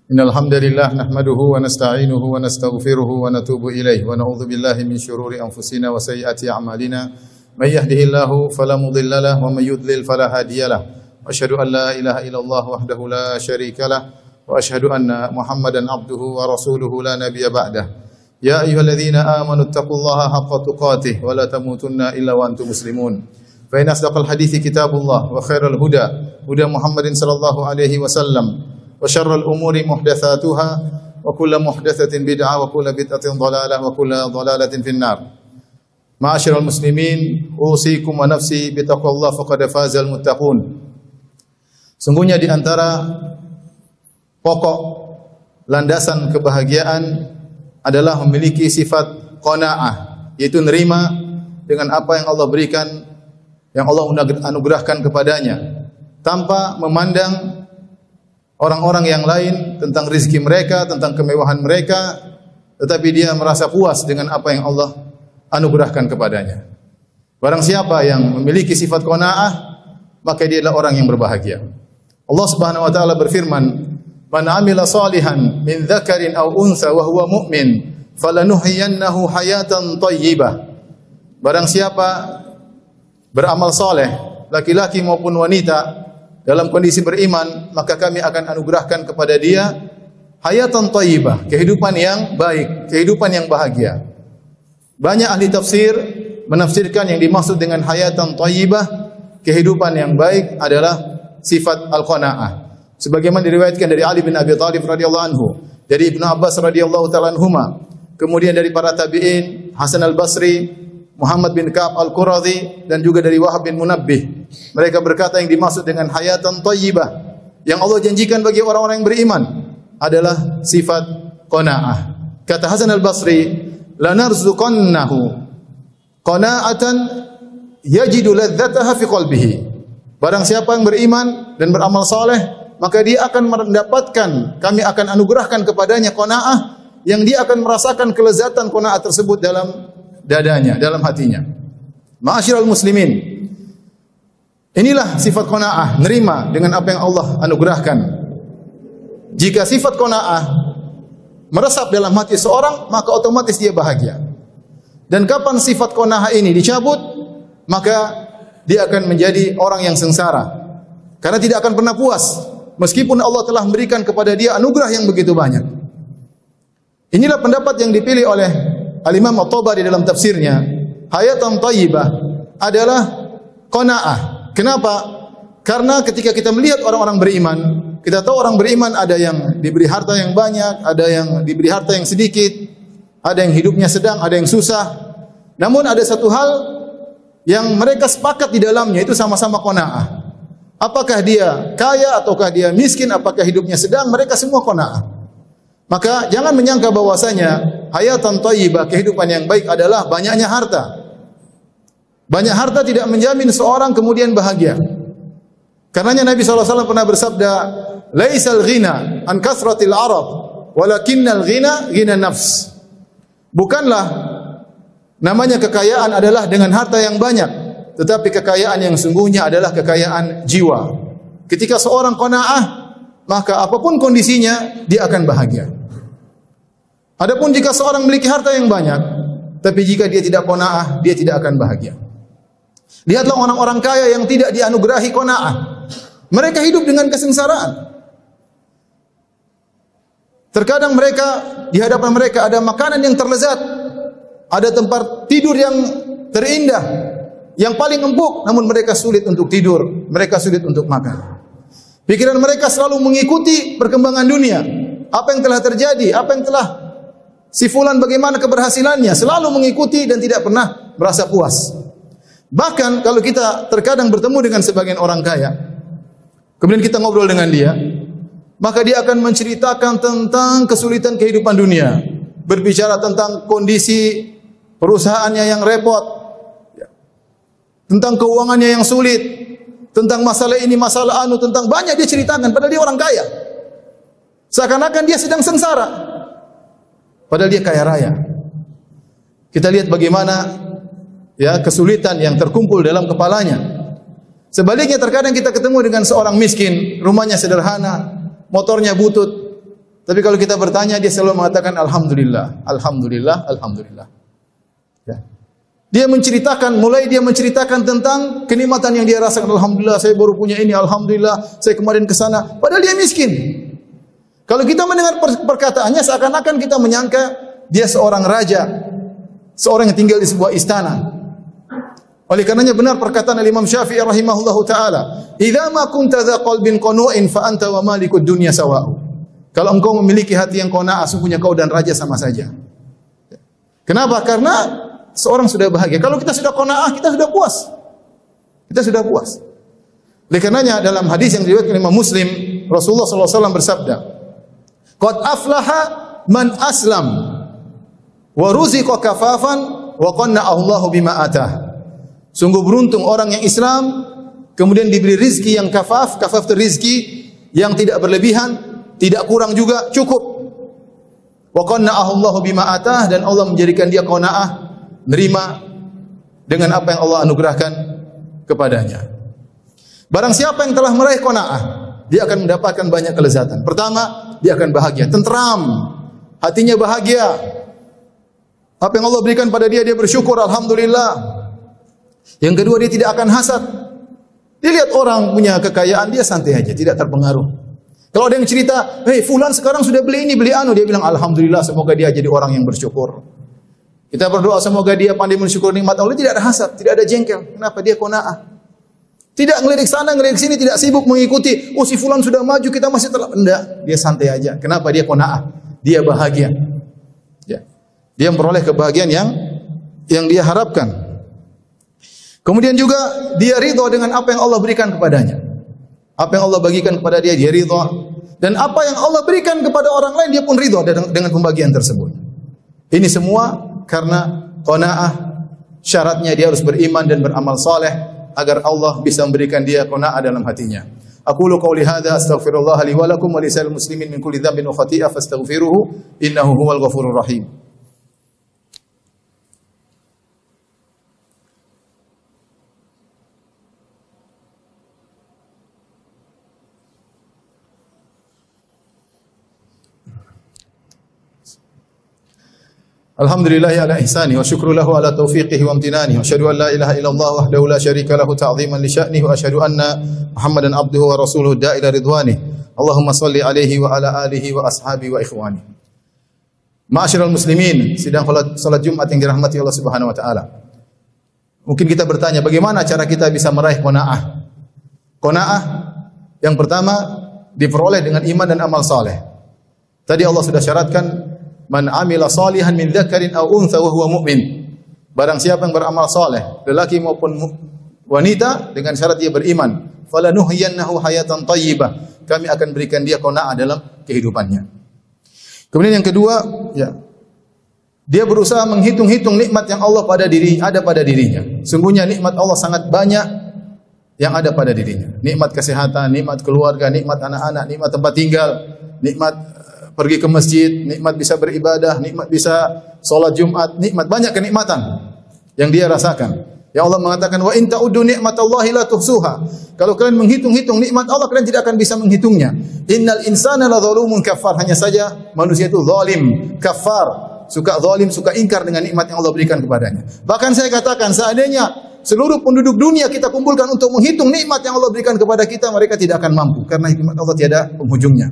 Innal hamdalillah nahmaduhu wa nasta'inuhu wa nastaghfiruhu wa natubu ilaihi wa na'udzu billahi min shururi anfusina wa sayyiati a'malina may yahdihillahu fala mudilla lahu wa may yudlil fala hadiyalah wa asyhadu an la ilaha illallah wahdahu la syarikalah wa asyhadu anna Muhammadan abduhu wa rasuluhu la nabiyya ba'dah. Ya ayyuhalladzina amanu taqullaha haqqa tuqatih wa la tamutunna illa wa antum muslimun. Fa inna asdaqal hadithi kitabullah wa khairal huda huda Muhammadin sallallahu alaihi wasallam. Wa syarrul umuri muhdatsatuha wa kullu muhdatsatin bid'ah wa kullu bid'atin dhalalah wa kullu dhalalatin finnar. Ma'asyiral muslimin, usikum wa nafsi bitaqwallah faqad fazal muttaqun. Sungguhnya di antara pokok landasan kebahagiaan adalah memiliki sifat qanaah, yaitu nerima dengan apa yang Allah berikan, yang Allah anugerahkan kepadanya, tanpa memandang orang-orang yang lain tentang rezeki mereka, tentang kemewahan mereka, tetapi dia merasa puas dengan apa yang Allah anugerahkan kepadanya. Barang siapa yang memiliki sifat qanaah, maka dia adalah orang yang berbahagia. Allah Subhanahu wa taala berfirman, "Man 'amila shalihan min dzakarin aw untha wa huwa mu'min, falanuhyiyannahu hayatan thayyibah." Barang siapa beramal saleh, laki-laki maupun wanita, dalam kondisi beriman, maka kami akan anugerahkan kepada dia hayatan thayyibah, kehidupan yang baik, kehidupan yang bahagia. Banyak ahli tafsir menafsirkan yang dimaksud dengan hayatan thayyibah, kehidupan yang baik adalah sifat al-qanaah. Sebagaimana diriwayatkan dari Ali bin Abi Thalib radhiyallahu anhu, dari Ibnu Abbas radhiyallahu ta'ala anhuma, kemudian dari para tabi'in, Hasan al-Basri, Muhammad bin Ka'ab al-Quradhi, dan juga dari Wahab bin Munabbih. Mereka berkata yang dimaksud dengan hayatan thayyibah yang Allah janjikan bagi orang-orang yang beriman adalah sifat qanaah. Kata Hasan al-Basri, "Lanarzuqannahu qanaatan yajidu ladzataha fi qalbihi." Barang siapa yang beriman dan beramal saleh, maka dia akan mendapatkan, kami akan anugerahkan kepadanya qanaah yang dia akan merasakan kelezatan qanaah tersebut dalam dadanya, dalam hatinya. Ma'asyiral muslimin, inilah sifat qanaah, nerima dengan apa yang Allah anugerahkan. Jika sifat qanaah meresap dalam hati seorang, maka otomatis dia bahagia. Dan kapan sifat qanaah ini dicabut, maka dia akan menjadi orang yang sengsara, karena tidak akan pernah puas meskipun Allah telah memberikan kepada dia anugerah yang begitu banyak. Inilah pendapat yang dipilih oleh Al-Imam At-Tabari dalam tafsirnya. Hayatan thayyibah adalah qanaah. Kenapa? Karena ketika kita melihat orang-orang beriman, kita tahu orang beriman ada yang diberi harta yang banyak, ada yang diberi harta yang sedikit, ada yang hidupnya sedang, ada yang susah. Namun ada satu hal yang mereka sepakat di dalamnya, itu sama-sama qanaah. Apakah dia kaya ataukah dia miskin, apakah hidupnya sedang, mereka semua qanaah. Maka jangan menyangka bahwasanya hayatan thayyibah, kehidupan yang baik adalah banyaknya harta. Banyak harta tidak menjamin seorang kemudian bahagia. Karenanya Nabi SAW pernah bersabda, "Laisal ghina an kasratil arab, walakinnal ghina ghina nafs." Bukanlah namanya kekayaan adalah dengan harta yang banyak, tetapi kekayaan yang sungguhnya adalah kekayaan jiwa. Ketika seorang qanaah, maka apapun kondisinya dia akan bahagia. Adapun jika seorang memiliki harta yang banyak, tapi jika dia tidak qanaah, dia tidak akan bahagia. Lihatlah orang-orang kaya yang tidak dianugerahi qanaah. Mereka hidup dengan kesengsaraan. Terkadang mereka, di hadapan mereka ada makanan yang terlezat, ada tempat tidur yang terindah, yang paling empuk, namun mereka sulit untuk tidur, mereka sulit untuk makan. Pikiran mereka selalu mengikuti perkembangan dunia. Apa yang telah terjadi, apa yang telah si fulan bagaimana keberhasilannya, selalu mengikuti dan tidak pernah merasa puas. Bahkan kalau kita terkadang bertemu dengan sebagian orang kaya, kemudian kita ngobrol dengan dia, maka dia akan menceritakan tentang kesulitan kehidupan dunia, berbicara tentang kondisi perusahaannya yang repot, tentang keuangannya yang sulit, tentang masalah ini, masalah anu, tentang banyak dia ceritakan, padahal dia orang kaya. Seakan-akan dia sedang sengsara, padahal dia kaya raya. Kita lihat bagaimana ya kesulitan yang terkumpul dalam kepalanya. Sebaliknya terkadang kita ketemu dengan seorang miskin, rumahnya sederhana, motornya butut, Tapi kalau kita bertanya, dia selalu mengatakan alhamdulillah, alhamdulillah, alhamdulillah. Ya. Dia menceritakan tentang kenikmatan yang dia rasakan. Alhamdulillah, saya baru punya ini. Alhamdulillah, saya kemarin ke sana. Padahal dia miskin. Kalau kita mendengar perkataannya, seakan-akan kita menyangka dia seorang raja, seorang yang tinggal di sebuah istana. Oleh karenanya benar perkataan Imam Syafi'i rahimahullahu taala, "Idza ma kunta dza qalbin qanu'in fa anta wa malikud dunya sawa'u." Kalau engkau memiliki hati yang qanaah, sesungguhnya kau dan raja sama saja. Kenapa? Karena seorang sudah bahagia. Kalau kita sudah qanaah, kita sudah puas. Kita sudah puas. Oleh karenanya dalam hadis yang diriwayatkan Imam Muslim, Rasulullah sallallahu alaihi wasallam bersabda, "Qad aflaha man aslam wa ruziqa kafafan wa qanna'ahu Allahu bima atah." Sungguh beruntung orang yang Islam kemudian diberi rizki yang kafaf itu rizki yang tidak berlebihan, tidak kurang juga, cukup. Wa qanna'ahu Allahu bima atah, dan Allah menjadikan dia qanaah, menerima dengan apa yang Allah anugerahkan kepadanya. Barang siapa yang telah meraih qanaah, dia akan mendapatkan banyak kelezatan. Pertama, dia akan bahagia, tentram, hatinya bahagia. Apa yang Allah berikan pada dia, dia bersyukur, alhamdulillah. Yang kedua, dia tidak akan hasad. Dia lihat orang punya kekayaan, dia santai aja, tidak terpengaruh. Kalau ada yang cerita, "Hei, fulan sekarang sudah beli ini, beli anu," dia bilang, "Alhamdulillah, semoga dia jadi orang yang bersyukur." Kita berdoa semoga dia pandai mensyukur nikmat Allah, tidak ada hasad, tidak ada jengkel. Kenapa? Dia qanaah. Tidak ngelirik sana, ngelirik sini, tidak sibuk mengikuti, "Oh, si fulan sudah maju, kita masih terlambat." Enggak, dia santai aja. Kenapa? Dia qanaah. Dia bahagia. Ya. Dia memperoleh kebahagiaan yang dia harapkan. Kemudian juga dia ridha dengan apa yang Allah berikan kepadanya. Apa yang Allah bagikan kepada dia, dia ridha. Dan apa yang Allah berikan kepada orang lain, dia pun ridha dengan pembagian tersebut. Ini semua karena qanaah. Syaratnya dia harus beriman dan beramal saleh agar Allah bisa memberikan dia qanaah dalam hatinya. Aqulu qouli hadza astaghfirullah li wa lakum wa lisal muslimin min kulli dhanbin wa khati'ah fastaghfiruhu innahu huwal ghafurur rahim. Alhamdulillahi ala ihsani wa syukru lahu ala taufiqihi wa amtinani wa asyhadu an la ilaha illallah wahdahu la syarika lahu ta'ziman li sya'nihi wa asyhadu anna Muhammadan abduhu wa rasuluhu da'ila ridwani. Allahumma salli alaihi wa ala alihi wa ashabihi wa ikhwani. Ma'asyiral muslimin, sidang salat Jumat yang dirahmati Allah Subhanahu wa taala. Mungkin kita bertanya, bagaimana cara kita bisa meraih qanaah? Qanaah yang pertama diperoleh dengan iman dan amal saleh. Tadi Allah sudah syaratkan, man amila salihan min dzakarin aw untha wa huwa mu'min. Barang siapa yang beramal saleh, lelaki maupun wanita, dengan syarat dia beriman, falanuhyiyannahu hayatan thayyibah. Kami akan berikan dia qanaah dalam kehidupannya. Kemudian yang kedua, ya, dia berusaha menghitung-hitung nikmat yang Allah ada pada dirinya. Sungguhnya nikmat Allah sangat banyak yang ada pada dirinya. Nikmat kesehatan, nikmat keluarga, nikmat anak-anak, nikmat tempat tinggal, nikmat pergi ke masjid, nikmat bisa beribadah, nikmat bisa sholat Jumat, nikmat banyak kenikmatan yang dia rasakan. Ya Allah mengatakan, wa in ta'uddu ni'matallahi la tuhsuha. Kalau kalian menghitung-hitung nikmat Allah, kalian tidak akan bisa menghitungnya. Innal insana la zalumun kafar. Hanya saja manusia itu zalim, kafar, suka zalim, suka ingkar dengan nikmat yang Allah berikan kepadanya. Bahkan saya katakan, seandainya seluruh penduduk dunia kita kumpulkan untuk menghitung nikmat yang Allah berikan kepada kita, mereka tidak akan mampu, karena nikmat Allah tiada penghujungnya.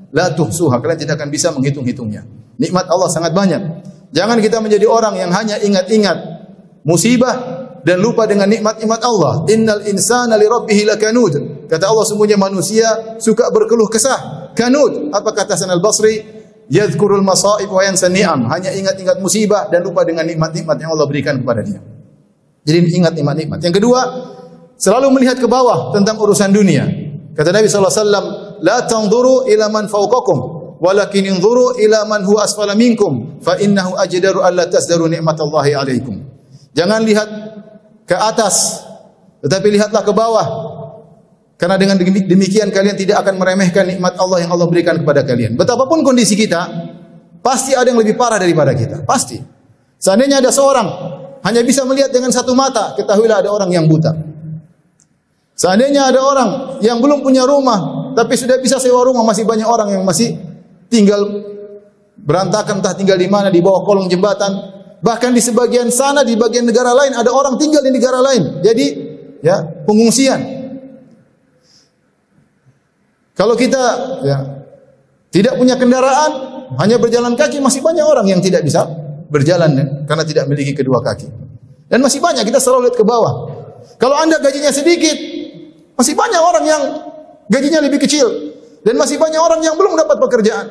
La tuhsuha, kalian tidak akan bisa menghitung-hitungnya. Nikmat Allah sangat banyak. Jangan kita menjadi orang yang hanya ingat-ingat musibah dan lupa dengan nikmat-nikmat Allah. Innal insana li rabbih lakanud. Kata Allah, sungguhnya manusia suka berkeluh kesah. Kanud, apa kata Hasan al-Basri? Yadhkurul masaib wa yansa ni'am. Hanya ingat-ingat musibah dan lupa dengan nikmat-nikmat yang Allah berikan kepada dia. Jadi ingat nikmat-nikmat. Yang kedua, selalu melihat ke bawah tentang urusan dunia. Kata Nabi SAW, la tanzuru ila man fawqakum, walakin inzuru ila man huwa asfala minkum, fa innahu ajdaru alla tasdaru ni'matallahi alaikum. Jangan lihat ke atas, tetapi lihatlah ke bawah. Karena dengan demikian kalian tidak akan meremehkan nikmat Allah yang Allah berikan kepada kalian. Betapapun kondisi kita, pasti ada yang lebih parah daripada kita. Pasti. Seandainya ada seorang hanya bisa melihat dengan satu mata, ketahuilah ada orang yang buta. Seandainya ada orang yang belum punya rumah, tapi sudah bisa sewa rumah, masih banyak orang yang masih tinggal berantakan, entah tinggal di mana, di bawah kolong jembatan. Bahkan di sebagian sana, di bagian negara lain, ada orang tinggal di negara lain. Jadi, ya, pengungsian. Kalau kita tidak punya kendaraan, hanya berjalan kaki, masih banyak orang yang tidak bisa berjalan karena tidak memiliki kedua kaki. Dan masih banyak, kita selalu lihat ke bawah. Kalau Anda gajinya sedikit, masih banyak orang yang gajinya lebih kecil. Dan masih banyak orang yang belum dapat pekerjaan.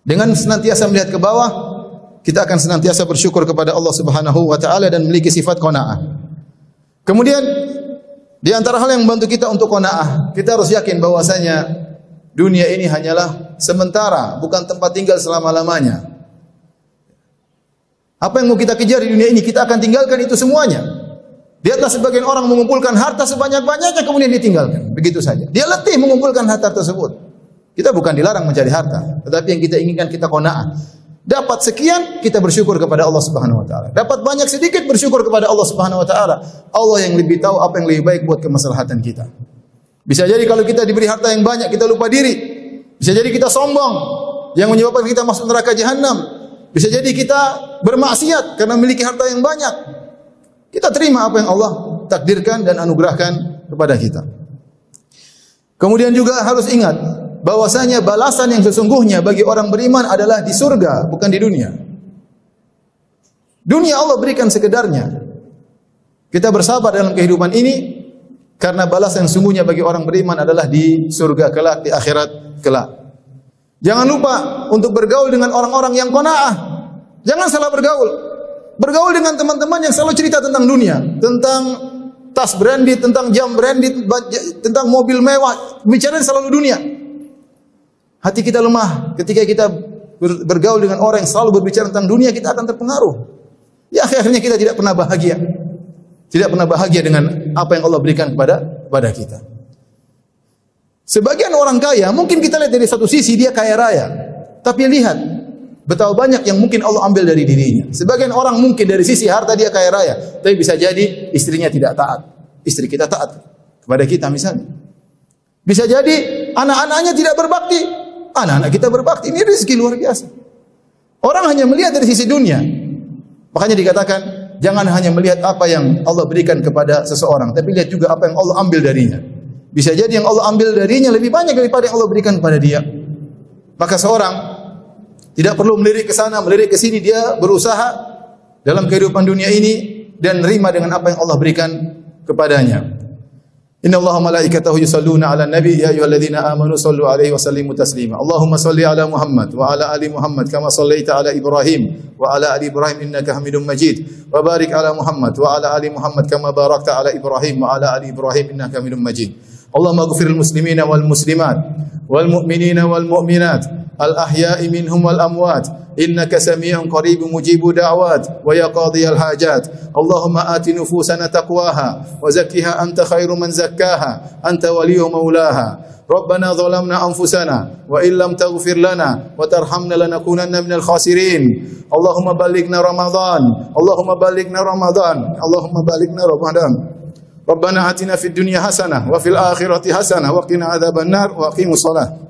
Dengan senantiasa melihat ke bawah, kita akan senantiasa bersyukur kepada Allah Subhanahu wa taala dan memiliki sifat qanaah. Kemudian di antara hal yang membantu kita untuk qanaah, kita harus yakin bahwasanya dunia ini hanyalah sementara, bukan tempat tinggal selama-lamanya. Apa yang mau kita kejar di dunia ini, kita akan tinggalkan itu semuanya. Lihatlah sebagian orang mengumpulkan harta sebanyak-banyaknya kemudian ditinggalkan. Begitu saja. Dia letih mengumpulkan harta tersebut. Kita bukan dilarang mencari harta, tetapi yang kita inginkan kita qanaah. Dapat sekian, kita bersyukur kepada Allah Subhanahu wa taala. Dapat banyak sedikit, bersyukur kepada Allah Subhanahu wa taala. Allah yang lebih tahu apa yang lebih baik buat kemaslahatan kita. Bisa jadi kalau kita diberi harta yang banyak, kita lupa diri. Bisa jadi kita sombong yang menyebabkan kita masuk neraka jahanam. Bisa jadi kita bermaksiat karena memiliki harta yang banyak. Kita terima apa yang Allah takdirkan dan anugerahkan kepada kita. Kemudian juga harus ingat bahwasanya balasan yang sesungguhnya bagi orang beriman adalah di surga, bukan di dunia. Dunia Allah berikan sekedarnya. Kita bersabar dalam kehidupan ini karena balasan yang sesungguhnya bagi orang beriman adalah di surga kelak, di akhirat kelak. Jangan lupa untuk bergaul dengan orang-orang yang qanaah. Jangan salah bergaul. Bergaul dengan teman-teman yang selalu cerita tentang dunia, tentang tas branded, tentang jam branded, tentang mobil mewah, bicara selalu dunia. Hati kita lemah ketika kita bergaul dengan orang yang selalu berbicara tentang dunia, kita akan terpengaruh. Ya, akhirnya kita tidak pernah bahagia. Tidak pernah bahagia dengan apa yang Allah berikan kepada kita. Sebagian orang kaya, mungkin kita lihat dari satu sisi dia kaya raya. Tapi lihat betapa banyak yang mungkin Allah ambil dari dirinya. Sebagian orang mungkin dari sisi harta dia kaya raya, tapi bisa jadi istrinya tidak taat. Istri kita taat kepada kita misalnya. Bisa jadi anak-anaknya tidak berbakti. Anak-anak kita berbakti. Ini rezeki luar biasa. Orang hanya melihat dari sisi dunia. Makanya dikatakan, jangan hanya melihat apa yang Allah berikan kepada seseorang, tapi lihat juga apa yang Allah ambil darinya. Bisa jadi yang Allah ambil darinya lebih banyak daripada yang Allah berikan kepada dia. Maka seorang tidak perlu melirik ke sana, melirik ke sini. Dia berusaha dalam kehidupan dunia ini dan nerima dengan apa yang Allah berikan kepadanya. Inna Allaha malaikatahu yusalluna ala nabi ya ayyuhalladzina amanu sallu alaihi wa sallimu taslima. Allahumma salli ala Muhammad wa ala ali Muhammad kama sallaita ala Ibrahim wa ala ali Ibrahim innaka Hamidum Majid. Wa barik ala Muhammad wa ala ali Muhammad kama barakta ala Ibrahim wa ala ali Ibrahim innaka Hamidum Majid. Allahumma ighfiril muslimina wal muslimat wal mu'minina wal mu'minat al ahya'i minhum wal amwat innaka sami'un qaribun mujibud da'wat wa ya qadhiyal hajat. Allahumma ati nufusana taqwaha wa zakkiha anta khairu man zakkaha anta waliyyu maulaha. Rabbana zalamna anfusana wa illam taghfir lana wa tarhamna lanakunanna minal khasirin. Allahumma ballighna Ramadan. Allahumma ballighna Ramadan. Allahumma ballighna Ramadan. Rabbana atina fid dunya hasanah wa fil akhirati hasanah wa qina adzabannar wa aqimus shalah.